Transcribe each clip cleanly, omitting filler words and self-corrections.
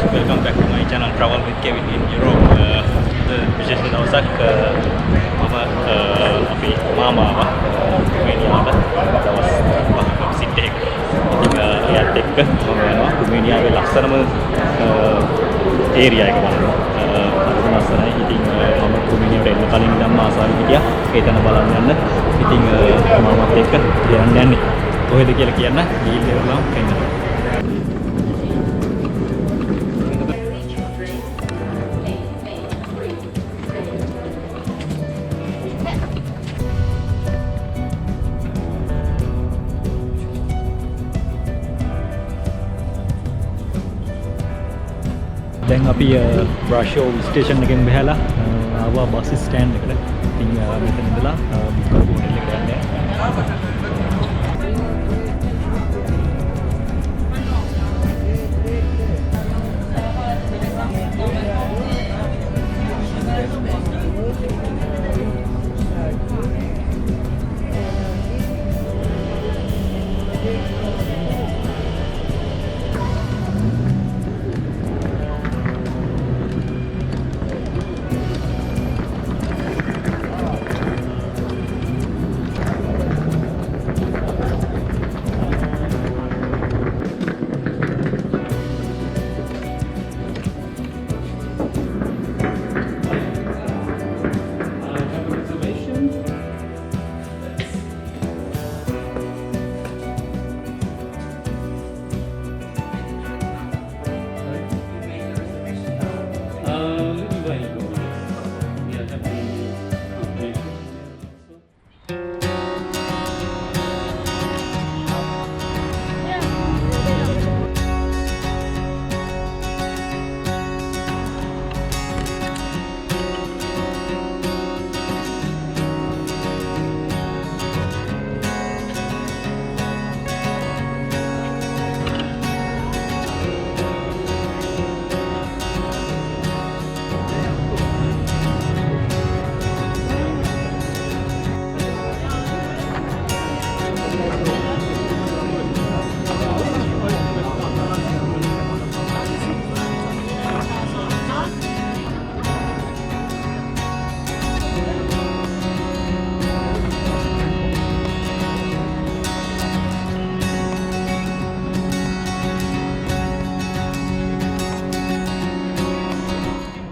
welcome back to my channel Travel with Kevin in Europe. විශේෂ දවසක් මම අපේ මාමාව රුමේනියාවට දවස් 5ක් විසිට් එකකට. ඉතින් එයාත් එක්ක මම යනවා රුමේනියාවේ ලස්සනම ඒරියා එක බලන්න. හරිම ලස්සනයි. ඉතින් මම රුමේනියාවට එන්න කලින් ඉඳන්ම ආසාවෙන් හිටියා ඒ තැන බලන්න යන්න. ඉතින් මාමාත් එක්ක යන්න යන්නේ. කොහෙද කියලා කියන්න ගිහින් ඉවරලා එන්න. දැන් අපි බ්‍රෂෝව් ස්ටේෂන් එකෙන් බහලා ආවා බස් ස්ටෑන්ඩ් එකට. ඉතින් මෙතන ඉඳලා බුක්කල් හෝටල් එකට යන්නේ.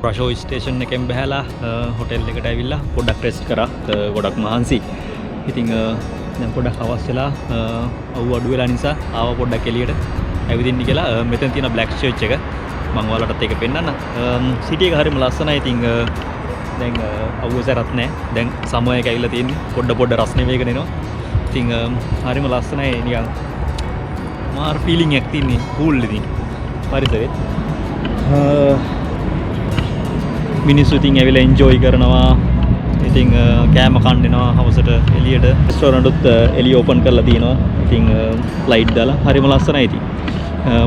බ්‍රෂෝව් ස්ටේෂන් එකෙන් බහලා හොටෙල් එකට ඇවිල්ලා පොඩ්ඩක් රෙස්ට් කරා. ගොඩක් මහන්සි. ඉතින් දැන් පොඩ්ඩක් හවස් වෙලා අවු අඩු වෙලා නිසා ආව පොඩ්ඩක් එළියට ඇවිදින්න කියලා. මෙතන තියෙන බ්ලැක් චර්ච් එක මම ඔයාලටත් ඒක පෙන්නන්න. සිටි එක හරිම ලස්සනයි. ඉතින් දැන් අවු සරත් නැහැ. දැන් සමය එක ඇවිල්ලා තියෙන්නේ. පොඩ රස්නේ වේගන එනවා. ඉතින් හරිම ලස්සනයි. නිකන් මාර් ෆීලිං එකක් තියෙන්නේ. කූල් ඉතින්. පරිසරෙත් මිනිස්සු ඉතින් ඇවිල්ලා එන්ජොයි කරනවා. ඉතින් කෑම කන්න එනවා හවසට එළියට. රෙස්ටෝරන්ට් උත් එළිය ඕපන් කරලා තියෙනවා. ඉතින් ලයිට් දාලා හරිම ලස්සනයි ඉතින්.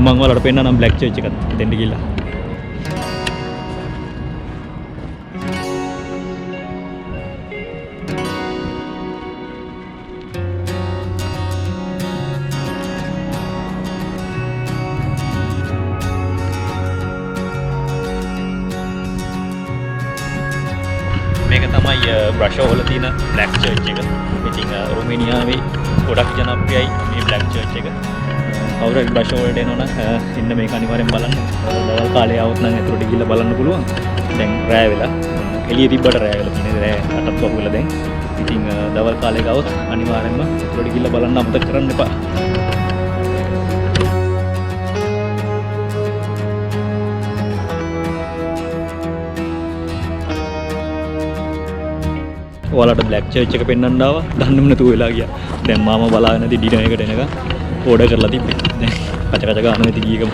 මම ඔයාලට පෙන්නන්නම් බ්ලැක් චර්ච් එකත් දෙන්න ගිහලා. මේක තමයි බ්‍රෂෝව් වල තියෙන බ්ලැක් චර්ච් එක. ඉතින් රුමේනියාවේ ගොඩක් ජනප්‍රියයි මේ බ්ලැක් චර්ච් එක. කවුරු හරි බ්‍රෂෝව් වලට එනවා නම් ඉන්න මේක අනිවාර්යෙන් බලන්න. දවල් කාලේ આવුත් නම් ඇතුළට ගිහිල්ලා බලන්න පුළුවන්. දැන් රෑ වෙලා එළිය තිබ්බට රෑ වෙලා තියෙන්නේ. රෑ 8ක් වගේ වෙලා දැන්. ඉතින් දවල් කාලේ ගාවොත් අනිවාර්යෙන්ම ඇතුළට ගිහිල්ලා බලන්න අමතක කරන්න එපා. ඔයාලට බ්ලැක් චර්ච් එක පෙන්වන්න ආවා. දන්නේම නැතුව වෙලා ගියා. දැන් මාමා බලාගෙන ඉඳි ඩිනර් එකට එනකම් ඕඩර් කරලා තිබ්බේ. දැන් කච කච ගන්න ඉති ගියකම.